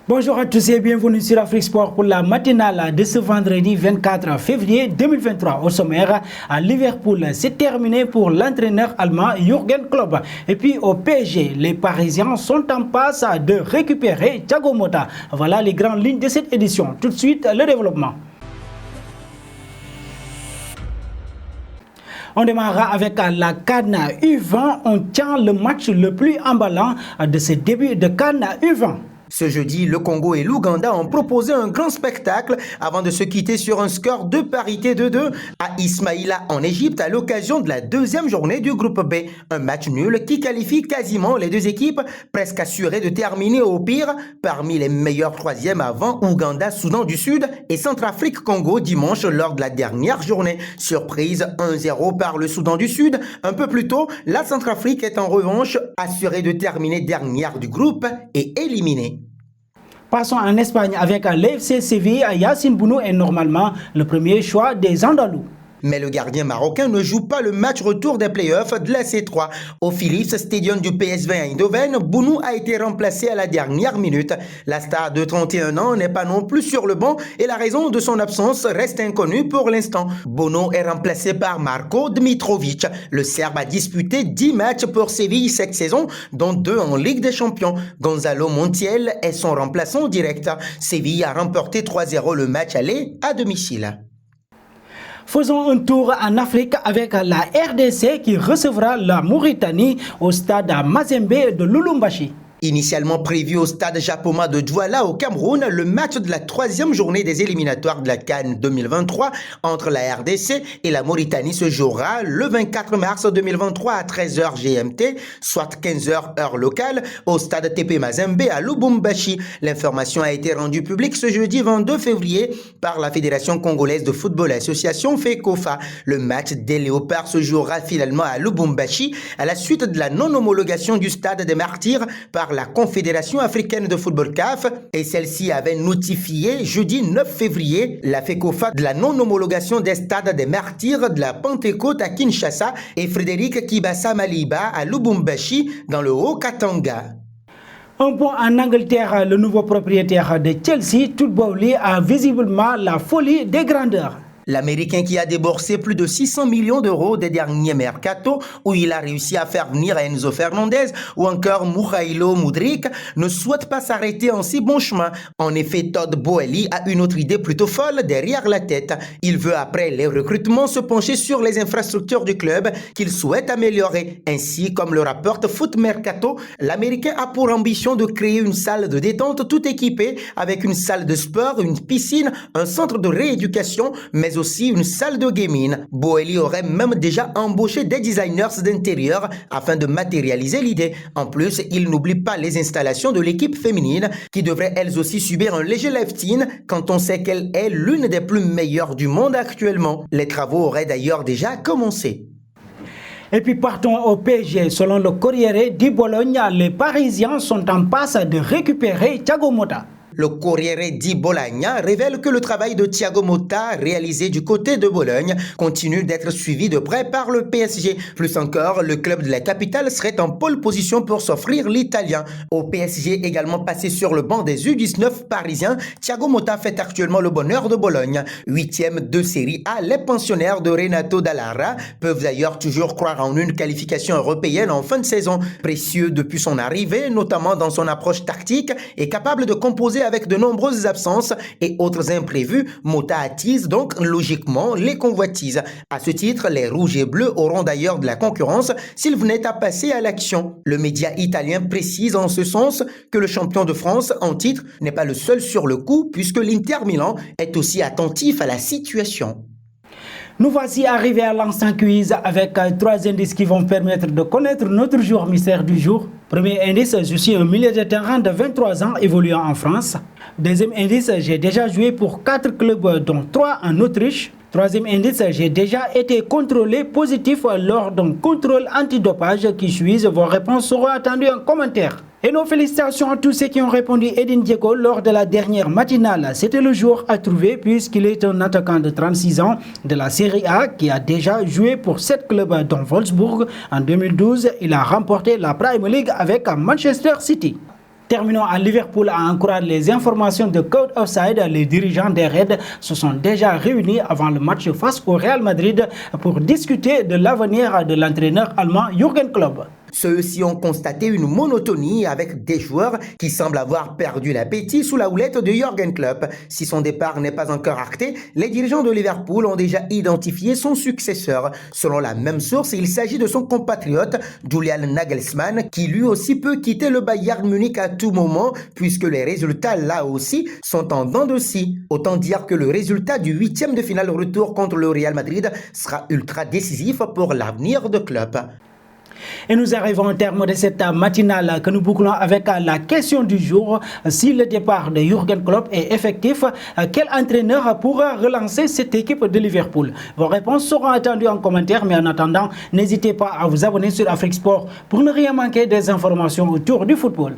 Bonjour à tous et bienvenue sur Afrique Sport pour la matinale de ce vendredi 24 février 2023. Au sommaire, à Liverpool, c'est terminé pour l'entraîneur allemand Jürgen Klopp. Et puis au PSG, les Parisiens sont en passe de récupérer Thiago Motta. Voilà les grandes lignes de cette édition. Tout de suite, le développement. On démarrera avec la CAN U20. On tient le match le plus emballant de ce début de CAN U20. Ce jeudi, le Congo et l'Ouganda ont proposé un grand spectacle avant de se quitter sur un score de parité de 2 à Ismaïla en Égypte à l'occasion de la deuxième journée du groupe B. Un match nul qui qualifie quasiment les deux équipes, presque assurées de terminer au pire parmi les meilleurs troisièmes avant Ouganda, Soudan du Sud et Centrafrique-Congo dimanche lors de la dernière journée. Surprise 1-0 par le Soudan du Sud. Un peu plus tôt, la Centrafrique est en revanche assurée de terminer dernière du groupe et éliminée. Passons en Espagne avec l'FC Séville. Yacine Bounou est normalement le premier choix des Andalous. Mais le gardien marocain ne joue pas le match retour des playoffs de la C3. Au Philips Stadium du PSV à Eindhoven, Bounou a été remplacé à la dernière minute. La star de 31 ans n'est pas non plus sur le banc et la raison de son absence reste inconnue pour l'instant. Bounou est remplacé par Marko Dmitrovic. Le Serbe a disputé 10 matchs pour Séville cette saison, dont 2 en Ligue des Champions. Gonzalo Montiel est son remplaçant direct. Séville a remporté 3-0 le match aller à domicile. Faisons un tour en Afrique avec la RDC qui recevra la Mauritanie au stade Mazembe de Lubumbashi. Initialement prévu au stade Japoma de Douala au Cameroun, le match de la troisième journée des éliminatoires de la CAN 2023 entre la RDC et la Mauritanie se jouera le 24 mars 2023 à 13h GMT, soit 15h heure locale, au stade TP Mazembe à Lubumbashi. L'information a été rendue publique ce jeudi 22 février par la Fédération congolaise de football association FECOFA. Le match des Léopards se jouera finalement à Lubumbashi à la suite de la non-homologation du stade des Martyrs par la Confédération africaine de football CAF et celle-ci avait notifié jeudi 9 février la FECOFA de la non-homologation des stades des Martyrs de la Pentecôte à Kinshasa et Frédéric Kibasa Maliba à Lubumbashi dans le Haut-Katanga. Un point en Angleterre, le nouveau propriétaire de Chelsea, Todd Bowley, a visiblement la folie des grandeurs. L'Américain qui a déboursé plus de 600 millions d'euros des derniers mercato, où il a réussi à faire venir Enzo Fernandez ou encore Mouhailo Mudryk, ne souhaite pas s'arrêter en si bon chemin. En effet, Todd Bowley a une autre idée plutôt folle derrière la tête. Il veut, après les recrutements, se pencher sur les infrastructures du club qu'il souhaite améliorer. Ainsi, comme le rapporte Foot Mercato, l'Américain a pour ambition de créer une salle de détente tout équipée avec une salle de sport, une piscine, un centre de rééducation, mais aussi une salle de gaming. Bowley aurait même déjà embauché des designers d'intérieur afin de matérialiser l'idée. En plus, il n'oublie pas les installations de l'équipe féminine qui devraient elles aussi subir un léger lifting quand on sait qu'elle est l'une des plus meilleures du monde actuellement. Les travaux auraient d'ailleurs déjà commencé. Et puis partons au PSG. Selon le Corriere di Bologna, les Parisiens sont en passe de récupérer Thiago Motta. Le Corriere di Bologna révèle que le travail de Thiago Motta réalisé du côté de Bologne continue d'être suivi de près par le PSG. Plus encore, le club de la capitale serait en pole position pour s'offrir l'Italien. Au PSG également passé sur le banc des U19 parisiens, Thiago Motta fait actuellement le bonheur de Bologne. 8e de série A, les pensionnaires de Renato Dallara peuvent d'ailleurs toujours croire en une qualification européenne en fin de saison. Précieux depuis son arrivée, notamment dans son approche tactique, et capable de composer avec de nombreuses absences et autres imprévus, Motta attise donc logiquement les convoitises. À ce titre, les rouges et bleus auront d'ailleurs de la concurrence s'ils venaient à passer à l'action. Le média italien précise en ce sens que le champion de France en titre n'est pas le seul sur le coup puisque l'Inter Milan est aussi attentif à la situation. Nous voici arrivés à l'instant quiz avec 3 indices qui vont permettre de connaître notre joueur mystère du jour. Premier indice, je suis un milieu de terrain de 23 ans évoluant en France. Deuxième indice, j'ai déjà joué pour 4 clubs dont 3 en Autriche. Troisième indice, j'ai déjà été contrôlé positif lors d'un contrôle antidopage qui suit. Vos réponses seront attendues en commentaire. Et nos félicitations à tous ceux qui ont répondu Edin Dzeko lors de la dernière matinale. C'était le jour à trouver puisqu'il est un attaquant de 36 ans de la Série A qui a déjà joué pour 7 clubs dont Wolfsburg. En 2012, il a remporté la Premier League avec Manchester City. Terminons à Liverpool. À en croire les informations de Code Offside, les dirigeants des Reds se sont déjà réunis avant le match face au Real Madrid pour discuter de l'avenir de l'entraîneur allemand Jürgen Klopp. Ceux-ci ont constaté une monotonie avec des joueurs qui semblent avoir perdu l'appétit sous la houlette de Jürgen Klopp. Si son départ n'est pas encore acté, les dirigeants de Liverpool ont déjà identifié son successeur. Selon la même source, il s'agit de son compatriote Julian Nagelsmann qui lui aussi peut quitter le Bayern Munich à tout moment puisque les résultats là aussi sont en dents de scie. Autant dire que le résultat du 8e de finale retour contre le Real Madrid sera ultra décisif pour l'avenir de Klopp. Et nous arrivons au terme de cette matinale que nous bouclons avec la question du jour. Si le départ de Jürgen Klopp est effectif, quel entraîneur pourra relancer cette équipe de Liverpool? Vos réponses seront attendues en commentaire, mais en attendant, n'hésitez pas à vous abonner sur Afrique Sport pour ne rien manquer des informations autour du football.